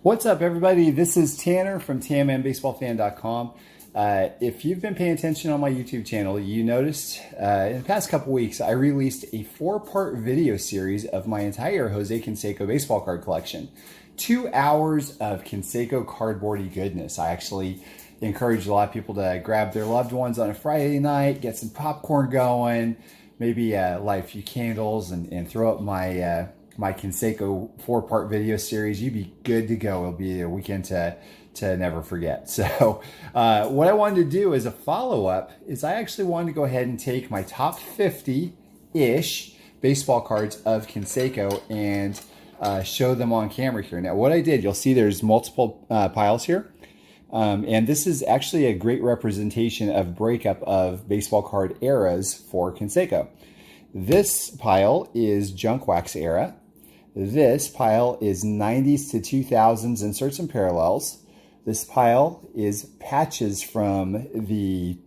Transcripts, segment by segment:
What's up, everybody? This is Tanner from tanmanbaseballfan.com. If you've been paying attention on my YouTube channel, you noticed in the past couple weeks I released a 4-part video series of my entire Jose Canseco baseball card collection. 2 hours of Canseco cardboardy goodness. I actually encourage a lot of people to grab their loved ones on a Friday night, get some popcorn going, maybe light a few candles, and throw up my my Canseco 4-part video series. You'd be good to go. It'll be a weekend to never forget. So what I wanted to do as a follow-up is I actually wanted to go ahead and take my top 50-ish baseball cards of Canseco and show them on camera here. Now what I did, you'll see there's multiple piles here. And this is actually a great representation of breakup of baseball card eras for Canseco. This pile is junk wax era. This pile is 90s to 2000s inserts and parallels. This pile is patches from the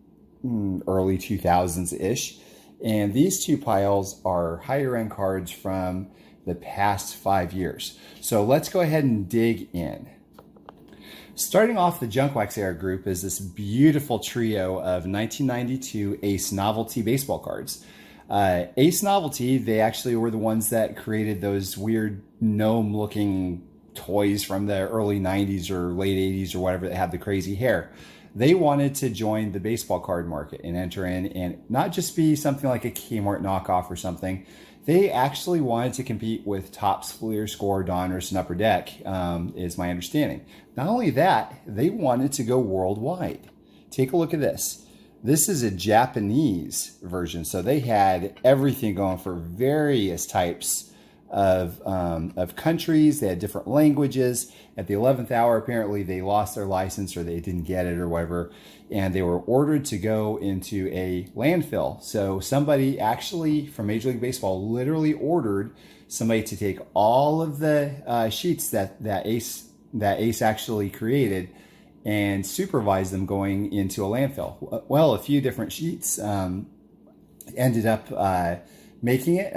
early 2000s-ish. And these two piles are higher end cards from the past 5 years. So let's go ahead and dig in. Starting off the junk wax era group is this beautiful trio of 1992 Ace Novelty baseball cards. Ace Novelty, they actually were the ones that created those weird gnome-looking toys from the early 90s or late 80s or whatever that had the crazy hair. They wanted to join the baseball card market and enter in and not just be something like a Kmart knockoff or something. They actually wanted to compete with Topps, Flear, Score, Donruss, and Upper Deck, is my understanding. Not only that, they wanted to go worldwide. Take a look at this. This is a Japanese version, so they had everything going for various types of countries. They had different languages. At the 11th hour, apparently they lost their license or they didn't get it or whatever, and they were ordered to go into a landfill. So somebody actually from Major League Baseball literally ordered somebody to take all of the sheets that Ace actually created and supervise them going into a landfill. Well, a few different sheets ended up making it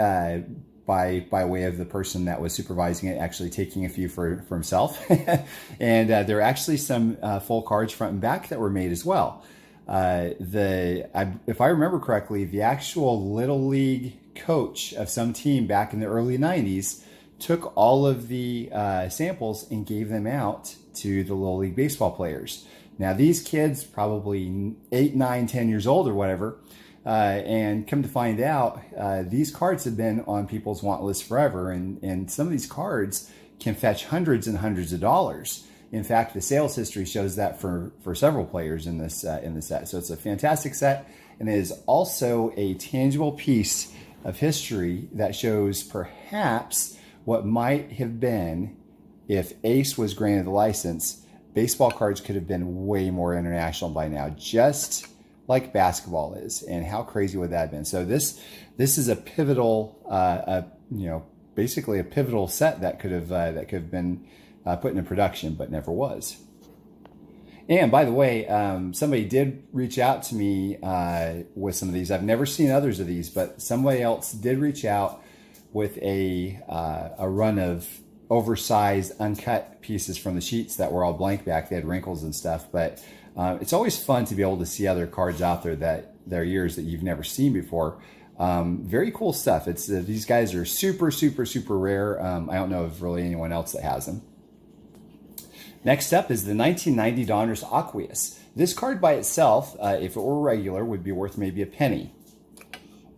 by way of the person that was supervising it actually taking a few for himself. And there are actually some full cards front and back that were made as well. If I remember correctly, the actual Little League coach of some team back in the early 90s took all of the samples and gave them out to the Little League baseball players. Now these kids, probably 8, 9, 10 years old or whatever, and come to find out, these cards have been on people's want list forever, and some of these cards can fetch hundreds and hundreds of dollars. In fact, the sales history shows that for several players in this set. So it's a fantastic set, and it is also a tangible piece of history that shows perhaps what might have been if Ace was granted the license. Baseball cards could have been way more international by now, just like basketball is. And how crazy would that have been? So this is a pivotal, basically a pivotal set that could have been put into production, but never was. And by the way, somebody did reach out to me with some of these. I've never seen others of these, but somebody else did reach out with a run of oversized uncut pieces from the sheets that were all blank back. They had wrinkles and stuff, but it's always fun to be able to see other cards out there that are yours that you've never seen before. Very cool stuff. It's these guys are super, super, super rare. I don't know of really anyone else that has them. Next up is the 1990 Donruss Aqueous. This card by itself, if it were regular, would be worth maybe a penny.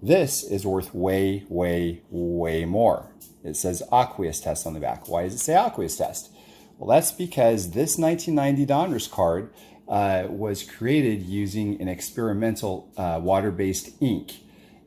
This is worth way, way, way more. It says Aqueous Test on the back. Why does it say Aqueous Test? Well, that's because this 1990 Donruss card was created using an experimental water-based ink,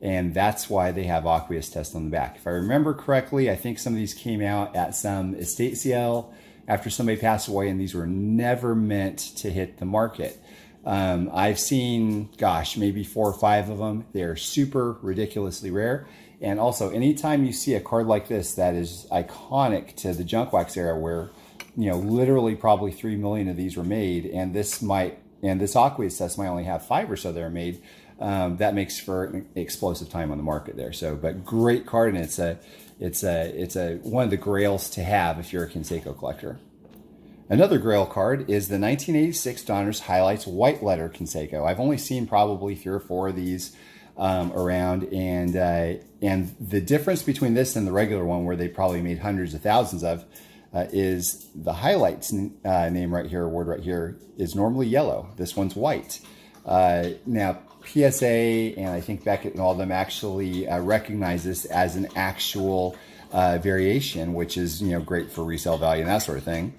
and that's why they have Aqueous Test on the back. If I remember correctly, I think some of these came out at some estate sale after somebody passed away, and these were never meant to hit the market. I've seen, gosh, maybe 4 or 5 of them. They're super ridiculously rare. And also, anytime you see a card like this that is iconic to the junk wax era, where literally probably 3 million of these were made, and this Aqueous Test might only have 5 or so that are made, that makes for an explosive time on the market there. So, but great card, and it's one of the grails to have if you're a Canseco collector. Another Grail card is the 1986 Donruss Highlights White Letter Canseco. I've only seen probably 3 or 4 of these around, and the difference between this and the regular one, where they probably made hundreds of thousands of, is the Highlights name right here, word right here, is normally yellow. This one's white. Now, PSA and I think Beckett and all of them actually recognize this as an actual variation, which is, you know, great for resale value and that sort of thing.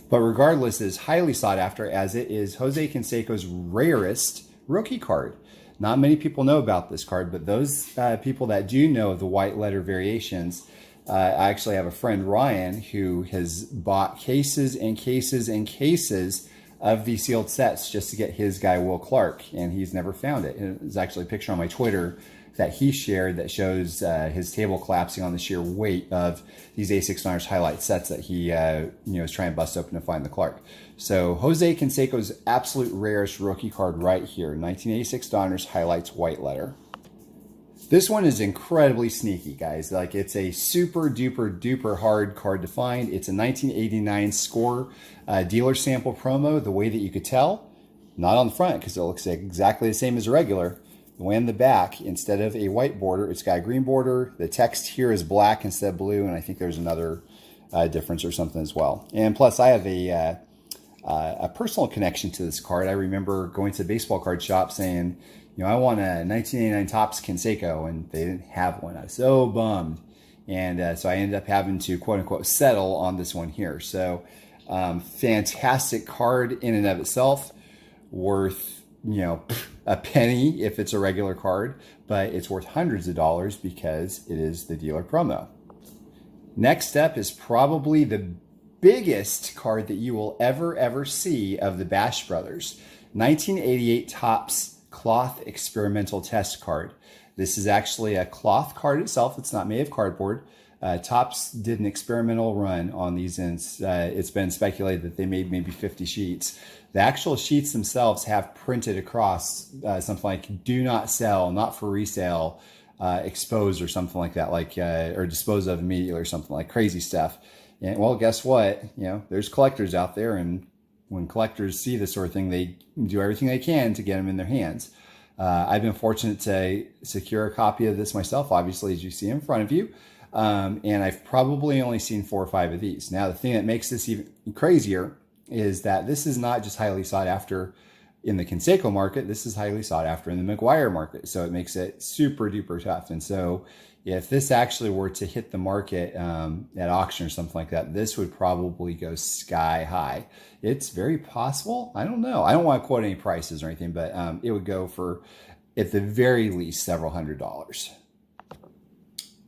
But regardless, it is highly sought after, as it is Jose Canseco's rarest rookie card. Not many people know about this card, but those people that do know of the white letter variations, I actually have a friend, Ryan, who has bought cases and cases and cases of these sealed sets just to get his guy, Will Clark, and he's never found it. And there's actually a picture on my Twitter that he shared that shows his table collapsing on the sheer weight of these A6 Donruss Highlight sets that he is trying to bust open to find the Clark. So Jose Canseco's absolute rarest rookie card right here, 1986 Donruss Highlights White Letter. This one is incredibly sneaky, guys. Like, it's a super duper duper hard card to find. It's a 1989 score dealer sample promo. The way that you could tell, not on the front because it looks exactly the same as a regular. The way in the back, instead of a white border, it's got a green border. The text here is black instead of blue, and I think there's another difference or something as well. And plus, I have a personal connection to this card. I remember going to the baseball card shop saying, you know, I want a 1989 Topps Canseco, and they didn't have one. I was so bummed. And so I ended up having to, quote unquote, settle on this one here. So fantastic card in and of itself, worth, you know, a penny if it's a regular card, but it's worth hundreds of dollars because it is the dealer promo. Next up is probably the biggest card that you will ever see of the Bash Brothers. 1988 Topps Cloth Experimental Test card. This is actually a cloth card itself. It's not made of cardboard. Topps did an experimental run on these, and it's been speculated that they made maybe 50 sheets. The actual sheets themselves have printed across something like "Do not sell, not for resale, expose," or something like that, like or dispose of immediately, or something like crazy stuff. And well, guess what? You know, there's collectors out there, and when collectors see this sort of thing, they do everything they can to get them in their hands. I've been fortunate to secure a copy of this myself, obviously, as you see in front of you. And I've probably only seen 4 or 5 of these. Now, the thing that makes this even crazier is that this is not just highly sought after in the Canseco market. This is highly sought after in the McGuire market. So it makes it super duper tough. And so if this actually were to hit the market at auction or something like that, this would probably go sky high. It's very possible. I don't know. I don't want to quote any prices or anything, but it would go for, at the very least, several $100s.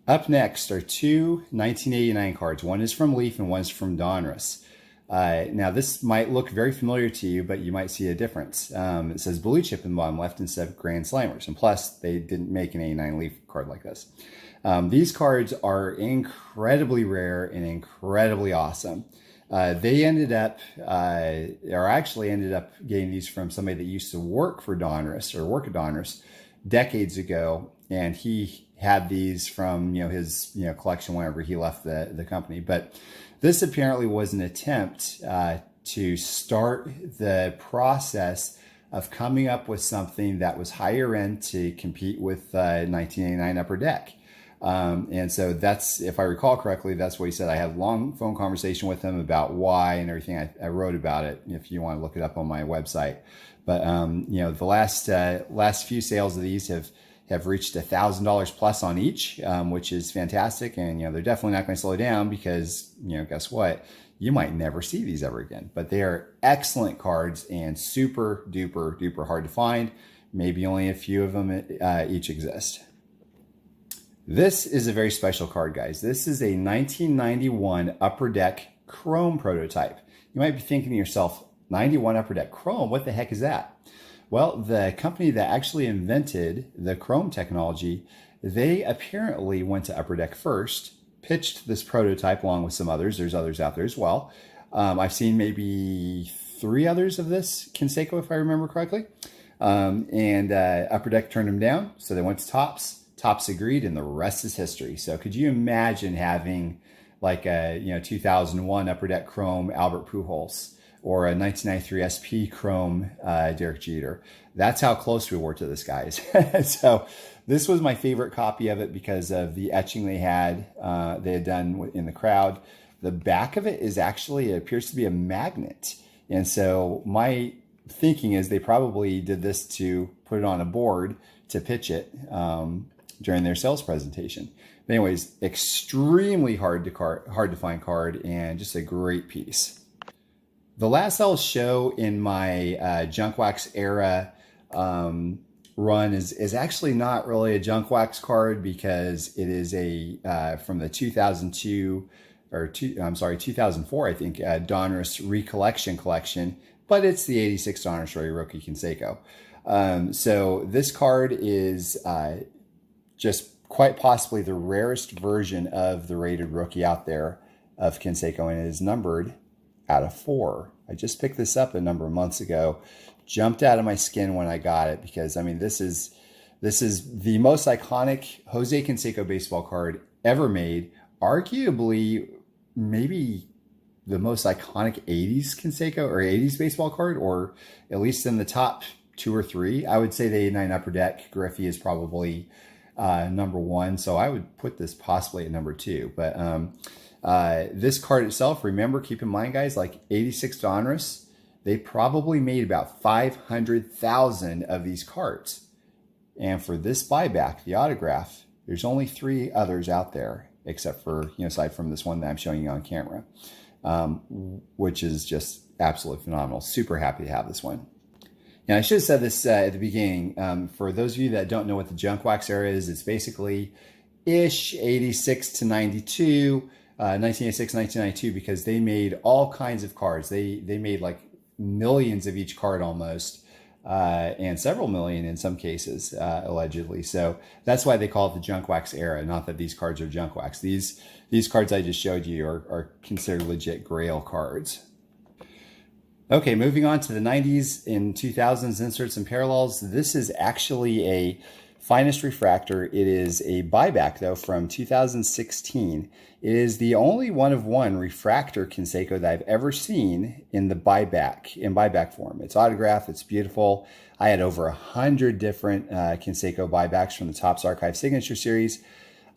Up next are 2 1989 cards. One is from Leaf and one is from Donruss. Now, this might look very familiar to you, but you might see a difference. It says blue chip in the bottom left instead of Grand Slammers. And plus, they didn't make an 89 Leaf card like this. These cards are incredibly rare and incredibly awesome. They ended up, or actually ended up getting these from somebody that used to work for Donruss, or work at Donruss, decades ago. And he had these from, his, collection whenever he left the company. But this apparently was an attempt to start the process of coming up with something that was higher end to compete with 1989 Upper Deck. And so that's, if I recall correctly, that's what he said. I had a long phone conversation with him about why and everything. I wrote about it if you want to look it up on my website. But, the last few sales of these have reached $1,000 plus on each, which is fantastic. And, they're definitely not going to slow down because, guess what? You might never see these ever again. But they are excellent cards and super duper duper hard to find. Maybe only a few of them each exist. This is a very special card, guys. This is a 1991 Upper Deck Chrome prototype. You might be thinking to yourself, 91 Upper Deck Chrome, what the heck is that? Well, the company that actually invented the Chrome technology, they apparently went to Upper Deck first, pitched this prototype along with some others. There's others out there as well. I've seen maybe 3 others of this Canseco, if I remember correctly. And Upper Deck turned them down, so they went to Topps. Topps agreed, and the rest is history. So could you imagine having like a 2001 Upper Deck Chrome Albert Pujols, or a 1993 SP Chrome Derek Jeter. That's how close we were to this, guys. So this was my favorite copy of it because of the etching they had done in the crowd. The back of it is actually, it appears to be a magnet. And so my thinking is they probably did this to put it on a board to pitch it during their sales presentation. But anyways, extremely hard to find card, and just a great piece. The last I'll show in my junk wax era run is actually not really a junk wax card, because it is from the 2004, I think, Donruss Recollection collection, but it's the 86 Donruss rookie Canseco. So this card is just quite possibly the rarest version of the rated rookie out there of Canseco, and it is numbered out of 4. I just picked this up a number of months ago, jumped out of my skin when I got it, because I mean, this is the most iconic Jose Canseco baseball card ever made, arguably maybe the most iconic 80s Canseco or 80s baseball card, or at least in the top 2 or 3. I would say the 89 Upper Deck Griffey is probably number 1, so I would put this possibly at number 2. But this card itself, remember, keep in mind, guys, like 86 Donruss, they probably made about 500,000 of these cards. And for this buyback, the autograph, there's only 3 others out there, except for, aside from this one that I'm showing you on camera, which is just absolutely phenomenal. Super happy to have this one. And I should have said this at the beginning. For those of you that don't know what the junk wax era is, it's basically ish 86 to 92, 1986, 1992, because they made all kinds of cards. They made like millions of each card almost, and several million in some cases, allegedly. So that's why they call it the junk wax era. Not that these cards are junk wax. These cards I just showed you are considered legit Grail cards. Okay, moving on to the 90s and 2000s inserts and parallels. This is actually a finest refractor. It is a buyback, though, from 2016. It is the only one-of-one refractor Canseco that I've ever seen in buyback form. It's autographed. It's beautiful. I had over 100 different Canseco buybacks from the Topps Archive Signature Series.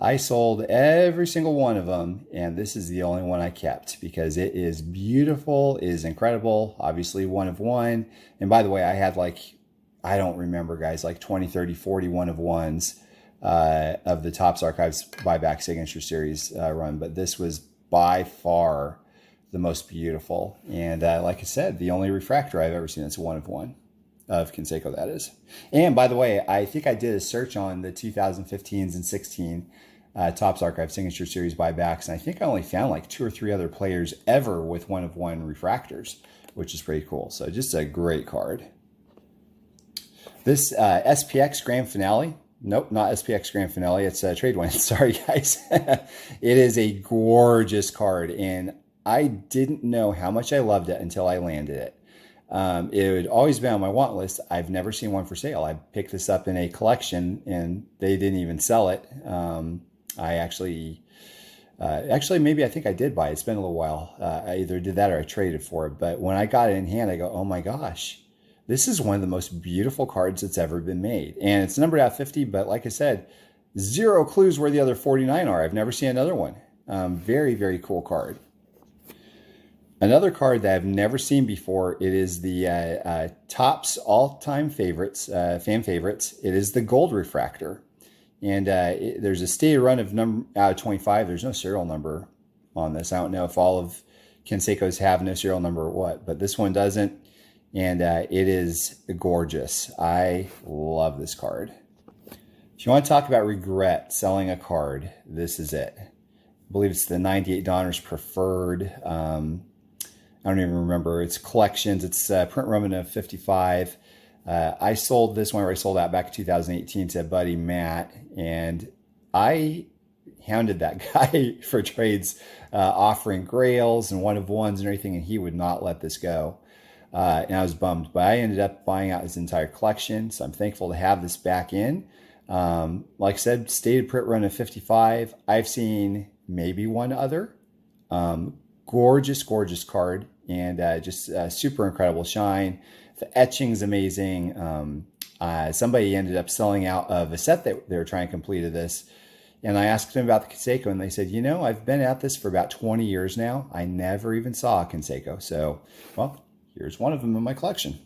I sold every single one of them, and this is the only one I kept because it is beautiful, it is incredible, obviously one of one. And by the way, I had I don't remember, guys, like 20, 30, 40 one of ones of the Topps Archives Buyback Signature Series run, but this was by far the most beautiful. And like I said, the only refractor I've ever seen that's one of one of Canseco, that is. And by the way, I think I did a search on the 2015s and 16 Topps Archive Signature Series buybacks, and I think I only found like 2 or 3 other players ever with one of one refractors, which is pretty cool. So just a great card. This SPX Grand Finale. Nope, not SPX Grand Finale. It's Trade Win. Sorry, guys. It is a gorgeous card, and I didn't know how much I loved it until I landed it. It had always been on my want list. I've never seen one for sale. I picked this up in a collection, and they didn't even sell it. I actually, maybe I think I did buy it. It's been a little while. I either did that or I traded for it. But when I got it in hand, I go, oh my gosh, this is one of the most beautiful cards that's ever been made. And it's numbered out 50, but like I said, 0 clues where the other 49 are. I've never seen another one. Very, very cool card. Another card that I've never seen before, it is the Topps all-time favorites, fan favorites. It is the Gold Refractor. And there's a stated run of out of 25. There's no serial number on this. I don't know if all of Canseco's have no serial number or what, but this one doesn't. And it is gorgeous. I love this card. If you want to talk about regret selling a card, this is it. I believe it's the 98 Donruss Preferred. I don't even remember. It's collections. It's print run of 55. I sold this one, or I sold out back in 2018 to buddy Matt, and I hounded that guy for trades, offering grails and one of ones and everything, and he would not let this go. And I was bummed, but I ended up buying out his entire collection, so I'm thankful to have this back in. Like I said, stated print run of 55. I've seen maybe one other Gorgeous, gorgeous card, and just super incredible shine. The etching's amazing. Somebody ended up selling out of a set that they were trying to complete of this. And I asked them about the Canseco, and they said, you know, I've been at this for about 20 years now. I never even saw a Canseco. So, well, here's one of them in my collection.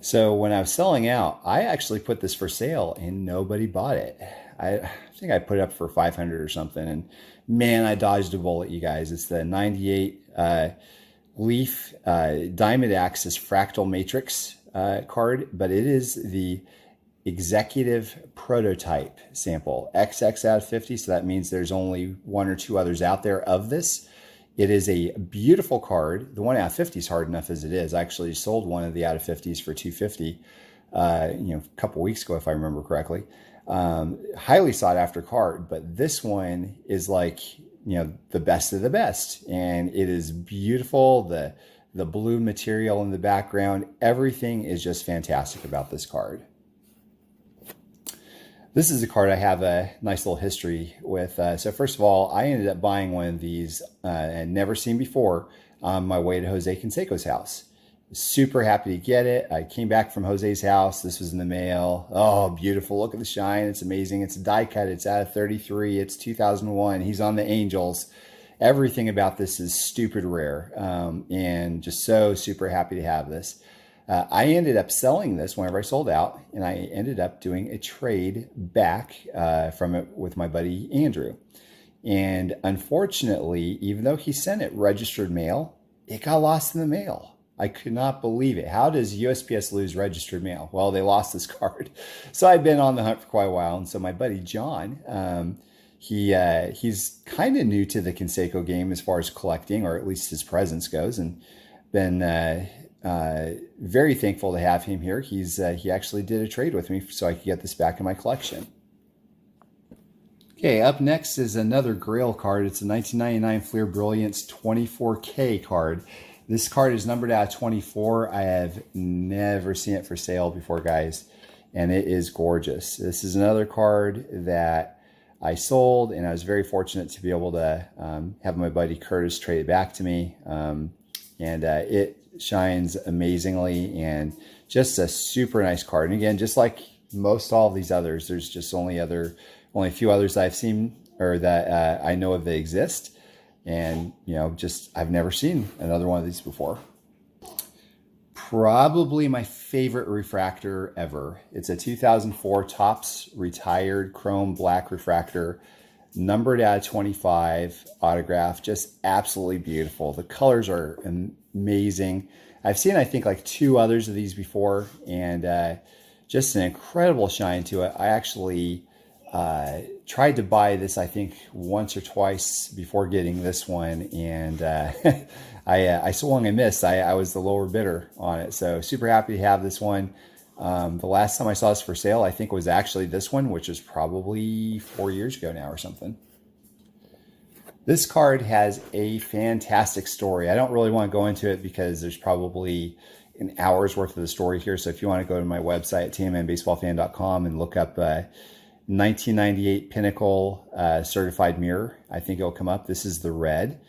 So when I was selling out, I actually put this for sale and nobody bought it. I think I put it up for 500 or something. And man, I dodged a bullet, you guys. It's the 98 Leaf Diamond Axis Fractal Matrix card, but it is the executive prototype sample, XX out of 50, so that means there's only one or two others out there of this. It is a beautiful card. The one out of 50 is hard enough as it is. I actually sold one of the out of 50s for $250 a couple weeks ago, if I remember correctly. Highly sought after card, but this one is like, the best of the best, and it is beautiful. The blue material in the background, everything is just fantastic about this card. This is a card I have a nice little history with. So first of all, I ended up buying one of these and never seen before on my way to Jose Canseco's house. Super happy to get it. I came back from Jose's house. This was in the mail. Oh, beautiful. Look at the shine. It's amazing. It's a die cut. It's out of 33. It's 2001. He's on the Angels. Everything about this is stupid rare, and just so super happy to have this. I ended up selling this whenever I sold out, and I ended up doing a trade back from it with my buddy Andrew. And unfortunately, even though he sent it registered mail, it got lost in the mail. I could not believe it. How does USPS lose registered mail? Well, they lost this card. So I've been on the hunt for quite a while. And so my buddy John, he's kind of new to the Canseco game as far as collecting, or at least his presence goes, and been very thankful to have him here. He actually did a trade with me so I could get this back in my collection. Okay, up next is another Grail card. It's a 1999 Flear Brilliance 24K card. This card is numbered out of 24. I have never seen it for sale before, guys, and it is gorgeous. This is another card that I sold, and I was very fortunate to be able to have my buddy Curtis trade it back to me. It shines amazingly, and just a super nice card. And again, just like most all of these others, there's just only a few others I've seen, or that I know of that exist. And, I've never seen another one of these before. Probably my favorite refractor ever. It's a 2004 Topps retired chrome black refractor, numbered out of 25, autograph, just absolutely beautiful. The colors are amazing. I've seen, I think, like two others of these before, and just an incredible shine to it. I actually tried to buy this, I think, once or twice before getting this one, and I swung and missed. I was the lower bidder on it, so super happy to have this one. The last time I saw this for sale, I think, was actually this one, which was probably 4 years ago now or something. This card has a fantastic story. I don't really want to go into it because there's probably an hour's worth of the story here. So if you want to go to my website at tanmanbaseballfan.com and look up 1998 Pinnacle certified mirror, I think it'll come up. This is the red.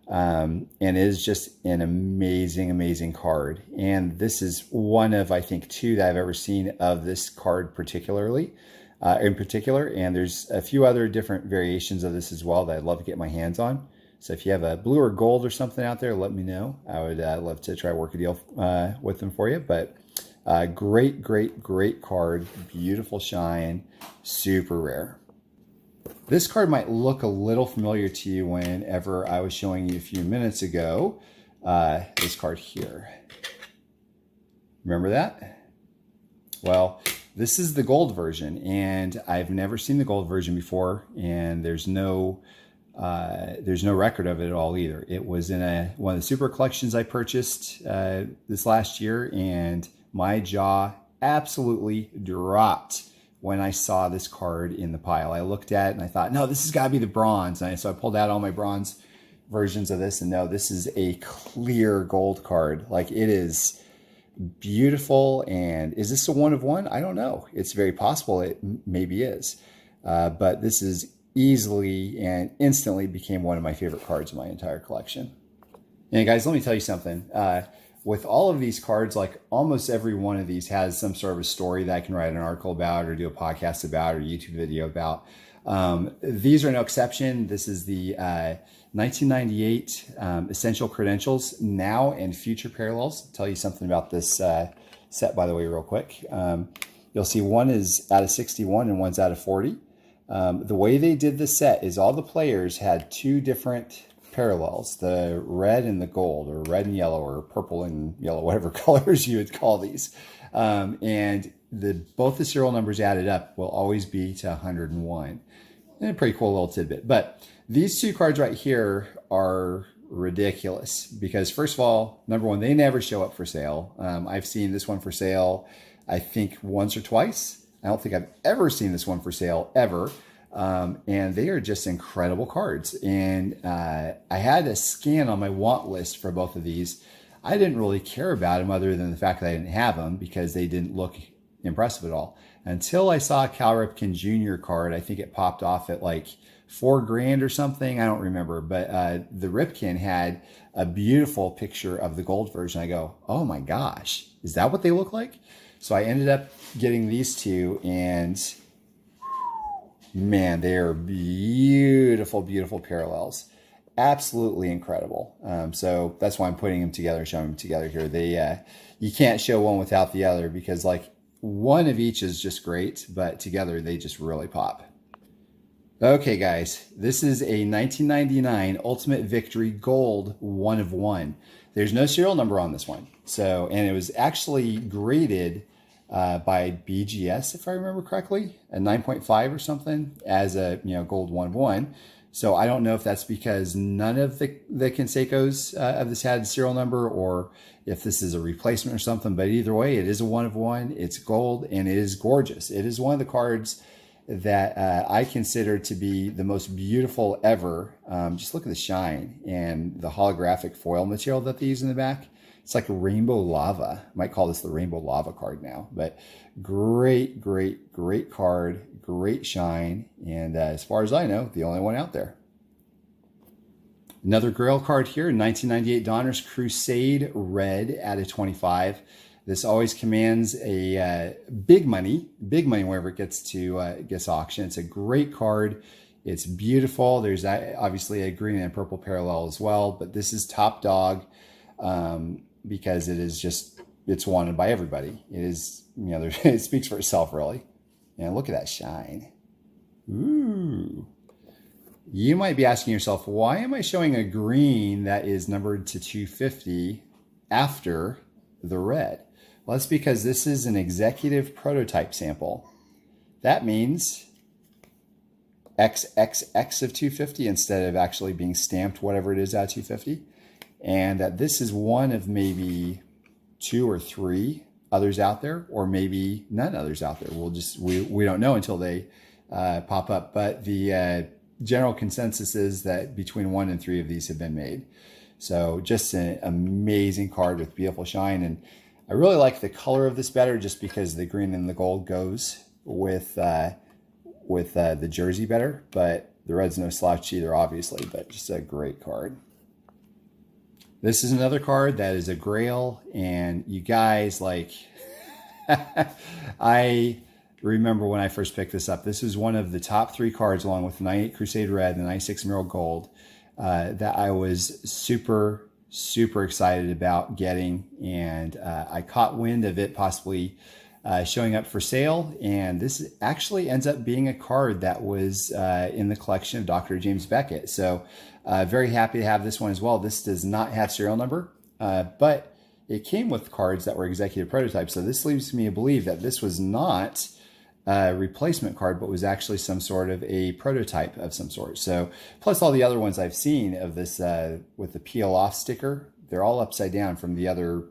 And it is just an amazing, amazing card. And this is one of, I think, two that I've ever seen of this card in particular. And there's a few other different variations of this as well that I'd love to get my hands on. So if you have a blue or gold or something out there, let me know. I would love to try to work a deal with them for you. But great, great, great card. Beautiful shine. Super rare. This card might look a little familiar to you whenever I was showing you a few minutes ago. This card here. Remember that? Well, this is the gold version, and I've never seen the gold version before, and there's no record of it at all either. It was in one of the super collections I purchased this last year, and my jaw absolutely dropped when I saw this card in the pile. I looked at it and I thought, no, this has got to be the bronze. And so I pulled out all my bronze versions of this, and no, this is a clear gold card. Like, it is beautiful. And is this a one of one? I don't know. It's very possible it maybe is. But this is easily and instantly became one of my favorite cards in my entire collection. And guys, let me tell you something. With all of these cards, like almost every one of these has some sort of a story that I can write an article about or do a podcast about or YouTube video about. These are no exception. This is the 1998 Essential Credentials Now and Future Parallels. I'll tell you something about this set, by the way, real quick. You'll see one is out of 61 and one's out of 40. The way they did the set is all the players had two different parallels, the red and the gold, or red and yellow, or purple and yellow, whatever colors you would call these. And both the serial numbers added up will always be to 101. And a pretty cool little tidbit. But these two cards right here are ridiculous because, first of all, number one, they never show up for sale. I've seen this one for sale, I think, once or twice. I don't think I've ever seen this one for sale, ever. And they are just incredible cards. And I had a scan on my want list for both of these. I didn't really care about them other than the fact that I didn't have them because they didn't look impressive at all. Until I saw a Cal Ripken Jr. card. I think it popped off at like $4,000 or something. I don't remember. But the Ripken had a beautiful picture of the gold version. I go, oh my gosh, is that what they look like? So I ended up getting these two, and man, they are beautiful, beautiful parallels. Absolutely incredible. So that's why I'm putting them together, showing them together here. They, you can't show one without the other because like one of each is just great, but together they just really pop. Okay, guys, this is a 1999 Ultimate Victory Gold 1 of 1. There's no serial number on this one. So, and it was actually graded by BGS, if I remember correctly, a 9.5 or something as a gold 1 of 1. So I don't know if that's because none of the Cansecos of this had a serial number or if this is a replacement or something. But either way, it is a 1 of 1. It's gold and it is gorgeous. It is one of the cards that I consider to be the most beautiful ever. Just look at the shine and the holographic foil material that they use in the back. It's like a rainbow lava. I might call this the rainbow lava card now, but great, great, great card, great shine. And as far as I know, the only one out there. Another Grail card here, 1998 Donruss Crusade Red out of 25. This always commands a big money whenever it gets to gets auction. It's a great card. It's beautiful. There's obviously a green and purple parallel as well, but this is top dog because it is just, it's wanted by everybody. It is, it speaks for itself really. And look at that shine. Ooh. You might be asking yourself, why am I showing a green that is numbered to 250 after the red? Well, that's because this is an executive prototype sample. That means XXX of 250 instead of actually being stamped whatever it is at 250. And this is one of maybe 2 or 3 others out there, or maybe none others out there. We don't know until they pop up. But the general consensus is that between 1 and 3 of these have been made. So just an amazing card with beautiful shine. And I really like the color of this better just because the green and the gold goes with the jersey better. But the red's no slouch either, obviously, but just a great card. This is another card that is a Grail, and you guys, like, I remember when I first picked this up, this is one of the top 3 cards along with the 98 Crusade Red and the 96 Emerald Gold that I was super, super excited about getting, and I caught wind of it possibly showing up for sale, and this actually ends up being a card that was in the collection of Dr. James Beckett. So very happy to have this one as well. This does not have serial number, but it came with cards that were executive prototypes. So this leads me to believe that this was not a replacement card, but was actually some sort of a prototype of some sort. So plus all the other ones I've seen of this with the peel off sticker, they're all upside down from the other,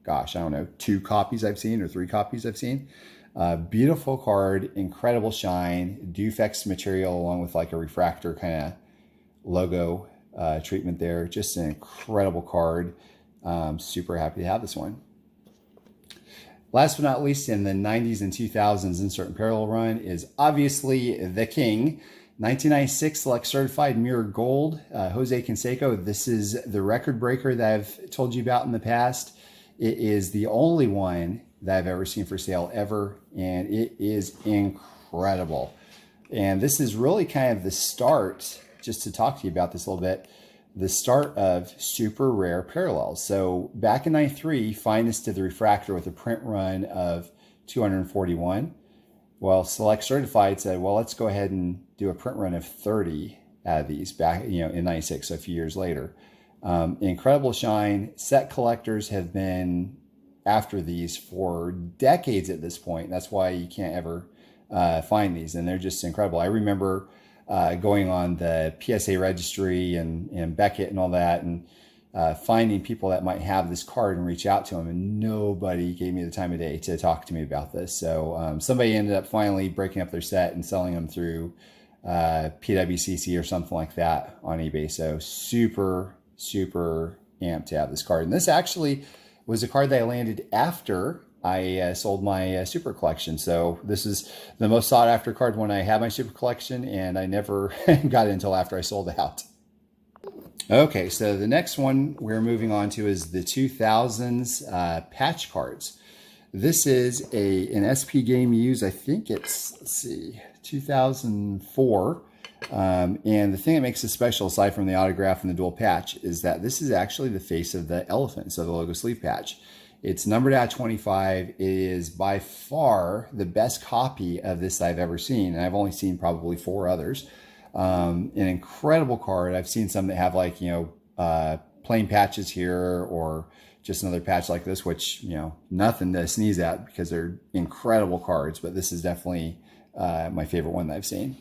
gosh, I don't know, 2 copies I've seen or 3 copies I've seen. Beautiful card, incredible shine, Dufex material along with like a refractor kind of logo treatment there. Just an incredible card. Super happy to have this one. Last but not least, in the 90s and 2000s insert and parallel run is obviously the king, 1996 Select Certified Mirror Gold, Jose Canseco. This is the record breaker that I've told you about in the past. It is the only one that I've ever seen for sale ever, and it is incredible. And this is really kind of the start, just to talk to you about this a little bit, the start of super rare parallels. So back in 93, Finest did the refractor with a print run of 241. Well, Select Certified said, well, let's go ahead and do a print run of 30 out of these back, in 96, so a few years later. Incredible shine. Set collectors have been after these for decades at this point. That's why you can't ever find these, and they're just incredible. I remember going on the PSA registry and Beckett and all that, and finding people that might have this card and reach out to them, and nobody gave me the time of day to talk to me about this. So somebody ended up finally breaking up their set and selling them through PWCC or something like that on eBay. So super amped to have this card. And this actually was a card that I landed after I sold my super collection. So this is the most sought after card when I had my super collection, and I never got it until after I sold out. Okay, so the next one we're moving on to is the 2000s patch cards. This is an SP game used, I think it's, let's see, 2004. And the thing that makes it special, aside from the autograph and the dual patch, is that this is actually the face of the elephant, so the logo sleeve patch. It's numbered at 25. It is by far the best copy of this I've ever seen, and I've only seen probably 4 others. An incredible card. I've seen some that have like, plain patches here, or just another patch like this, which, nothing to sneeze at because they're incredible cards, but this is definitely my favorite one that I've seen.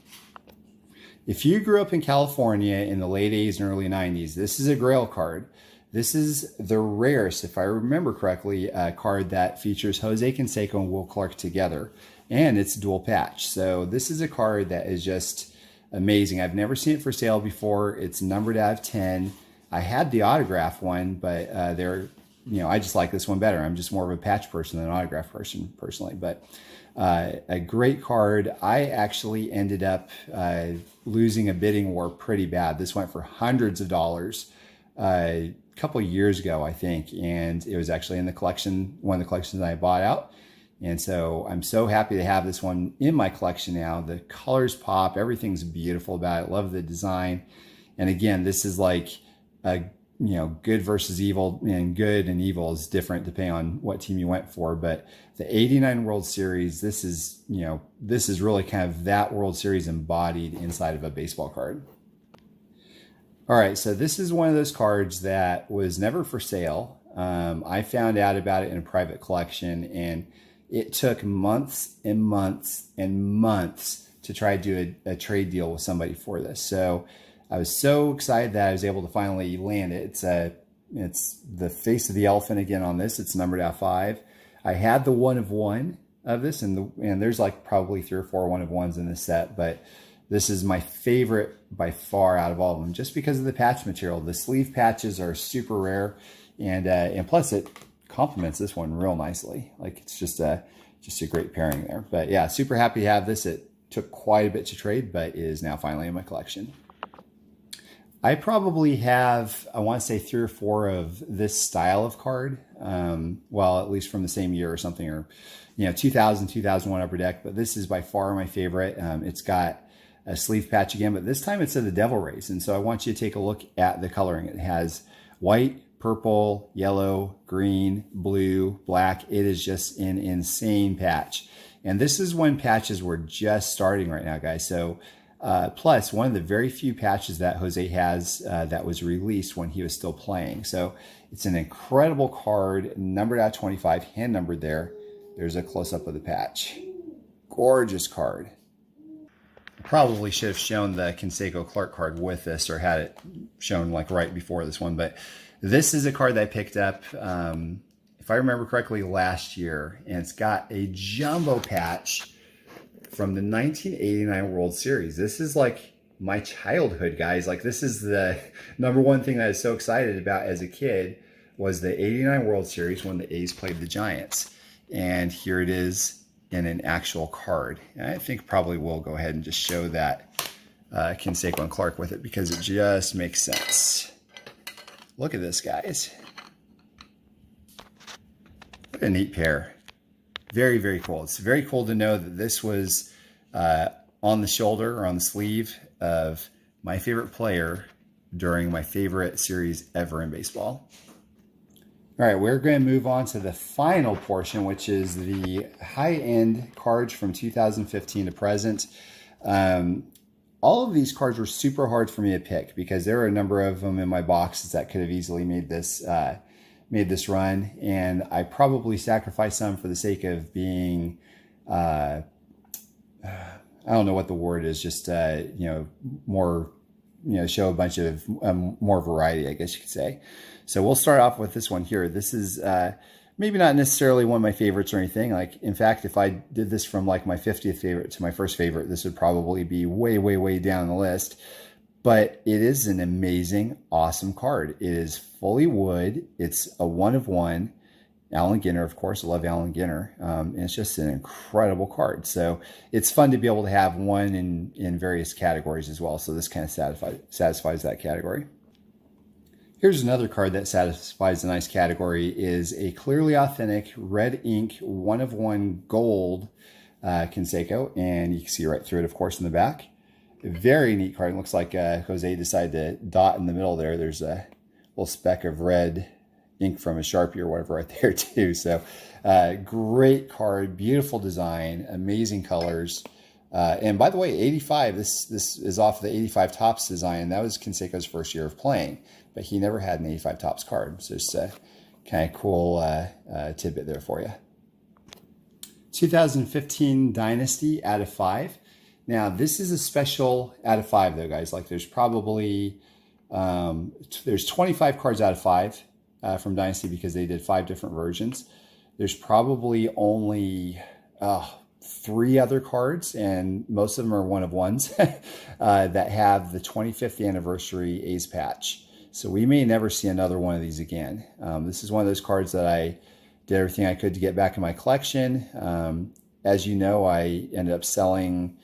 If you grew up in California in the late 80s and early 90s, this is a Grail card. This is the rarest, if I remember correctly, card that features Jose Canseco and Will Clark together, and it's dual patch. So this is a card that is just amazing. I've never seen it for sale before. It's numbered out of 10. I had the autograph one, but I just like this one better. I'm just more of a patch person than an autograph person personally, but a great card. I actually ended up losing a bidding war pretty bad. This went for hundreds of dollars a couple years ago, I think, and it was actually in the collection, one of the collections that I bought out. And so I'm so happy to have this one in my collection now. The colors pop, everything's beautiful about it. Love the design. And again, this is like a, good versus evil, and good and evil is different depending on what team you went for. But the 89 World Series, this is really kind of that World Series embodied inside of a baseball card. All right, so this is one of those cards that was never for sale. I found out about it in a private collection, and it took months and months and months to try to do a trade deal with somebody for this. So I was so excited that I was able to finally land it. It's the face of the elephant again on this. It's numbered out 5. I had the 1 of 1 of this, and there's like probably 3 or 4 1 of 1s in this set, but this is my favorite by far out of all of them, just because of the patch material. The sleeve patches are super rare, and plus it complements this one real nicely. Like, it's just a great pairing there. But yeah, super happy to have this. It took quite a bit to trade, but is now finally in my collection. I probably have, I want to say 3 or 4 of this style of card. Well, at least from the same year or something, or 2000, 2001 Upper Deck. But this is by far my favorite. It's got a sleeve patch again, but this time it's the Devil Rays. And so I want you to take a look at the coloring. It has white, purple, yellow, green, blue, black. It is just an insane patch. And this is when patches were just starting right now, guys. So plus one of the very few patches that Jose has that was released when he was still playing. So it's an incredible card, numbered out 25, hand numbered there. There's a close-up of the patch. Gorgeous card. Probably should have shown the Canseco Clark card with this, or had it shown like right before this one. But this is a card that I picked up, if I remember correctly, last year. And it's got a jumbo patch from the 1989 World Series. This is like my childhood, guys. Like, this is the #1 thing that I was so excited about as a kid, was the 89 World Series when the A's played the Giants. And here it is in an actual card. And I think probably we'll go ahead and just show that Canseco and Clark with it because it just makes sense. Look at this, guys. What a neat pair. Very, very cool. It's very cool to know that this was on the shoulder or on the sleeve of my favorite player during my favorite series ever in baseball. All right, we're going to move on to the final portion, which is the high-end cards from 2015 to present. All of these cards were super hard for me to pick because there were a number of them in my boxes that could have easily made this run, and I probably sacrificed some for the sake of being, I don't know what the word is, just more, show a bunch of more variety, I guess you could say. So we'll start off with this one here. This is maybe not necessarily one of my favorites or anything. Like, in fact, if I did this from like my 50th favorite to my first favorite, this would probably be way, way, way down the list. But it is an amazing, awesome card. It is fully wood. It's a 1/1. Allen Ginter, of course. I love Allen Ginter. And it's just an incredible card. So it's fun to be able to have one in various categories as well. So this kind of satisfies that category. Here's another card that satisfies a nice category, is a clearly authentic red ink 1/1 gold Canseco. And you can see right through it, of course, in the back. A very neat card. It looks like Jose decided to dot in the middle there. There's a little speck of red ink from a Sharpie or whatever right there too. So great card, beautiful design, amazing colors. And by the way, 85, this is off the 85 Topps design. That was Canseco's first year of playing, but he never had an 85 Topps card. So it's a kind of cool tidbit there for you. 2015 Dynasty out of 5. Now, this is a special out of 5 though, guys. Like, there's probably, there's 25 cards out of 5 from Dynasty because they did 5 different versions. There's probably only 3 other cards, and most of them are 1/1s that have the 25th anniversary A's patch. So we may never see another one of these again. This is one of those cards that I did everything I could to get back in my collection. As you know, I ended up selling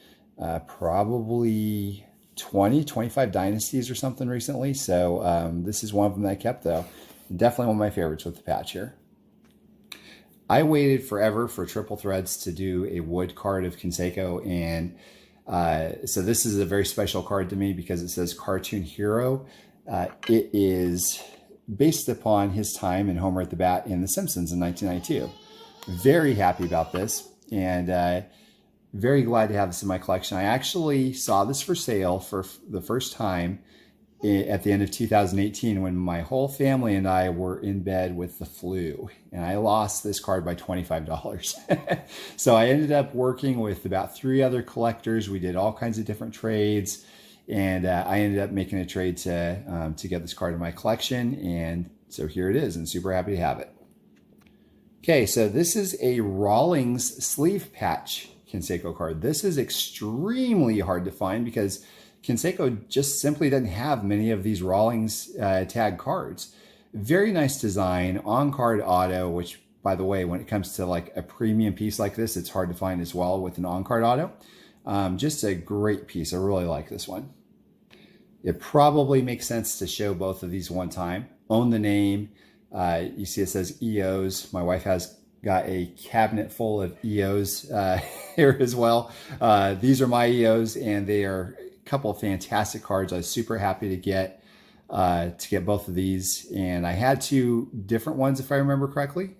probably 25 Dynasties or something recently. So this is one of them that I kept, though. Definitely one of my favorites with the patch here. I waited forever for Triple Threads to do a wood card of Canseco, and so this is a very special card to me because it says Cartoon Hero. It is based upon his time in Homer at the Bat in The Simpsons in 1992. Very happy about this, and very glad to have this in my collection. I actually saw this for sale for the first time at the end of 2018 when my whole family and I were in bed with the flu, and I lost this card by $25. So I ended up working with about 3 other collectors. We did all kinds of different trades, and I ended up making a trade to get this card in my collection, and so here it is, and super happy to have it. Okay, so this is a Rawlings sleeve patch Canseco card. This is extremely hard to find because Canseco just simply doesn't have many of these Rawlings tag cards. Very nice design, on-card auto, which, by the way, when it comes to like a premium piece like this, it's hard to find as well with an on-card auto. Just a great piece. I really like this one. It probably makes sense to show both of these one time. Own the name. You see it says EOs. My wife has got a cabinet full of EOs here as well. These are my EOs, and they are couple of fantastic cards. I was super happy to get both of these, and I had 2 different ones if I remember correctly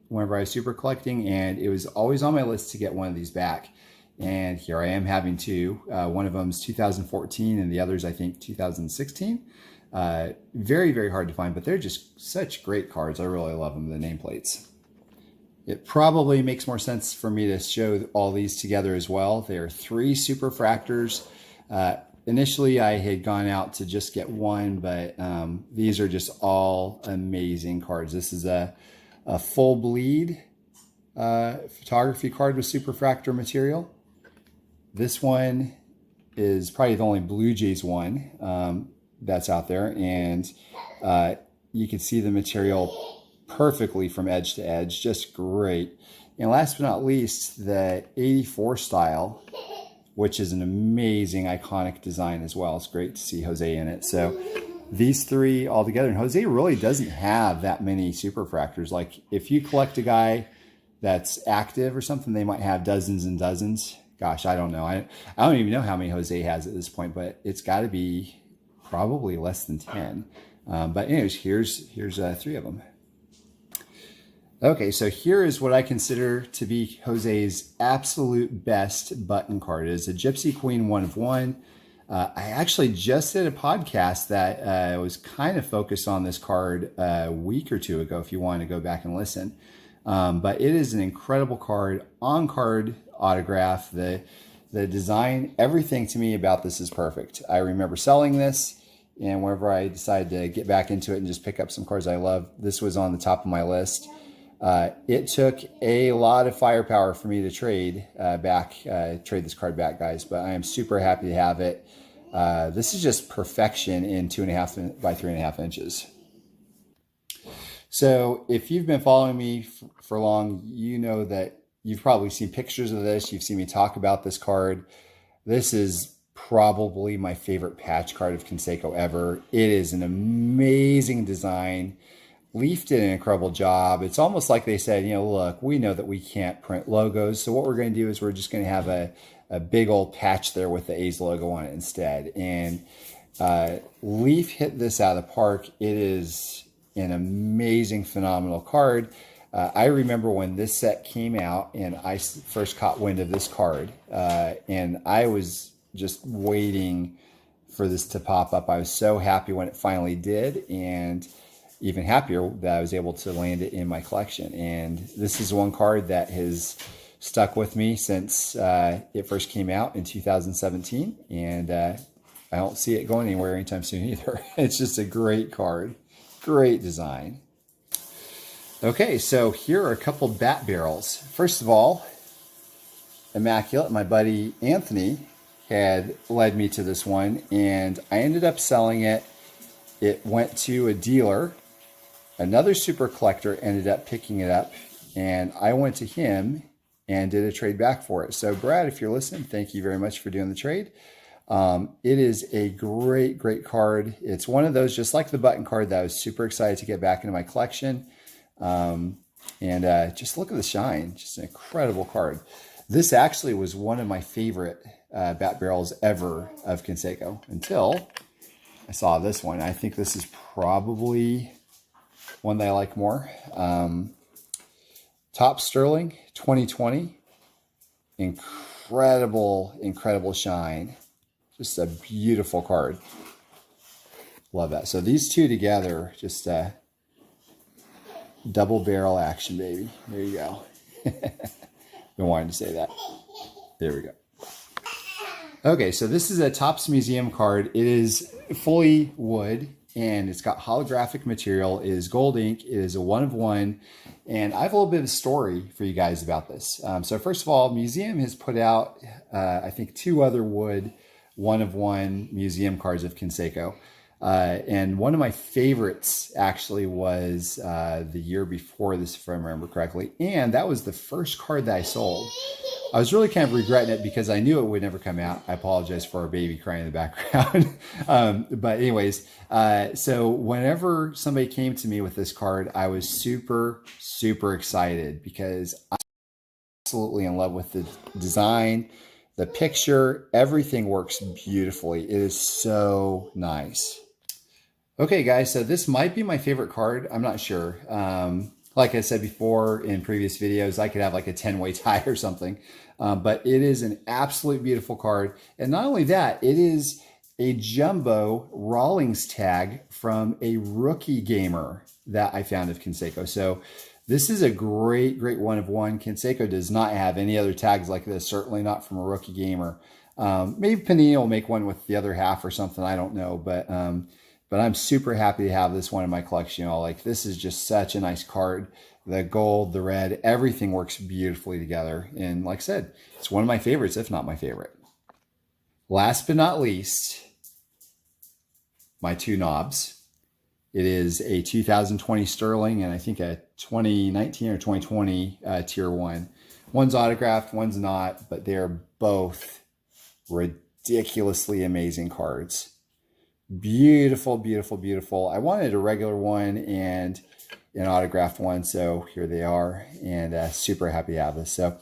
whenever I was super collecting, and it was always on my list to get one of these back, and here I am having 2. One of them is 2014 and the others I think 2016. Very, very hard to find, but they're just such great cards. I really love them, the nameplates. It probably makes more sense for me to show all these together as well. There are 3 Super Fractors. Initially, I had gone out to just get one, but these are just all amazing cards. This is a full bleed photography card with Super Fractor material. This one is probably the only Blue Jays one that's out there, and you can see the material perfectly from edge to edge, just great. And last but not least, the 84 style which is an amazing, iconic design as well. It's great to see Jose in it. So these three all together, and Jose really doesn't have that many super refractors. Like if you collect a guy that's active or something, they might have dozens and dozens. Gosh, I don't know. I don't even know how many Jose has at this point, but it's got to be probably less than 10. But anyways, here's three of them. Okay, so here is what I consider to be Jose's absolute best button card. It is a Gypsy Queen 1 of 1. I actually just did a podcast that was kind of focused on this card a week or two ago, if you want to go back and listen. But it is an incredible card, on-card autograph. The design, everything to me about this is perfect. I remember selling this, and whenever I decided to get back into it and just pick up some cards I love, this was on the top of my list. It took a lot of firepower for me to trade this card back, guys, but I am super happy to have it. This is just perfection in 2.5 by 3.5 inches. So if you've been following me for long, you know that you've probably seen pictures of this. You've seen me talk about this card. This is probably my favorite patch card of Canseco ever. It is an amazing design. Leaf did an incredible job. It's almost like they said, look, we know that we can't print logos, so what we're going to do is we're just going to have a big old patch there with the A's logo on it instead. And Leaf hit this out of the park. It is an amazing, phenomenal card. I remember when this set came out and I first caught wind of this card, and I was just waiting for this to pop up. I was so happy when it finally did, and even happier that I was able to land it in my collection. And this is one card that has stuck with me since it first came out in 2017, and I don't see it going anywhere anytime soon either. It's just a great card, great design. Okay, so here are a couple bat barrels. First of all, immaculate. My buddy Anthony had led me to this one, and I ended up selling it. It went to a dealer. Another super collector ended up picking it up, and I went to him and did a trade back for it. So Brad, if you're listening, thank you very much for doing the trade. It is a great, great card. It's one of those, just like the button card, that I was super excited to get back into my collection. Just look at the shine, just an incredible card. This actually was one of my favorite bat barrels ever of Canseco until I saw this one. I think this is probably one that I like more. Top Sterling 2020. Incredible, incredible shine. Just a beautiful card. Love that. So these two together, just double barrel action, baby. There you go. Been wanting to say that. There we go. Okay, so this is a Topps Museum card. It is fully wood, and it's got holographic material. It is gold ink. It is a 1 of 1. And I have a little bit of a story for you guys about this. So first of all, Museum has put out, I think, 2 other wood 1 of 1 museum cards of Canseco. And one of my favorites actually was the year before this, if I remember correctly. And that was the first card that I sold. I was really kind of regretting it because I knew it would never come out. I apologize for our baby crying in the background. But anyways, so whenever somebody came to me with this card, I was super, super excited because I'm absolutely in love with the design, the picture, everything works beautifully. It is so nice. Okay, guys, so this might be my favorite card. I'm not sure. Like I said before in previous videos, I could have like a 10-way tie or something. But it is an absolute beautiful card. And not only that, it is a jumbo Rawlings tag from a rookie gamer that I found of Canseco. So this is a great, great 1 of 1. Canseco does not have any other tags like this, certainly not from a rookie gamer. Maybe Panini will make one with the other half or something, I don't know. But I'm super happy to have this one in my collection. Like, this is just such a nice card. The gold, the red, everything works beautifully together. And like I said, it's one of my favorites, if not my favorite. Last but not least, my 2 knobs. It is a 2020 Sterling and I think a 2019 or 2020 Tier 1. One's autographed, one's not, but they're both ridiculously amazing cards. Beautiful, beautiful, beautiful. I wanted a regular one and an autographed one, so here they are, and super happy to have this. So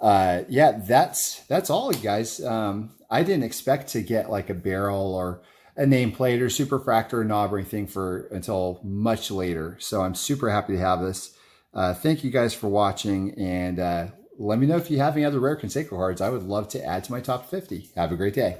yeah, that's all, you guys. I didn't expect to get like a barrel or a nameplate or super refractor or knob or anything until much later. So I'm super happy to have this. Thank you guys for watching, and let me know if you have any other rare Canseco cards. I would love to add to my top 50. Have a great day.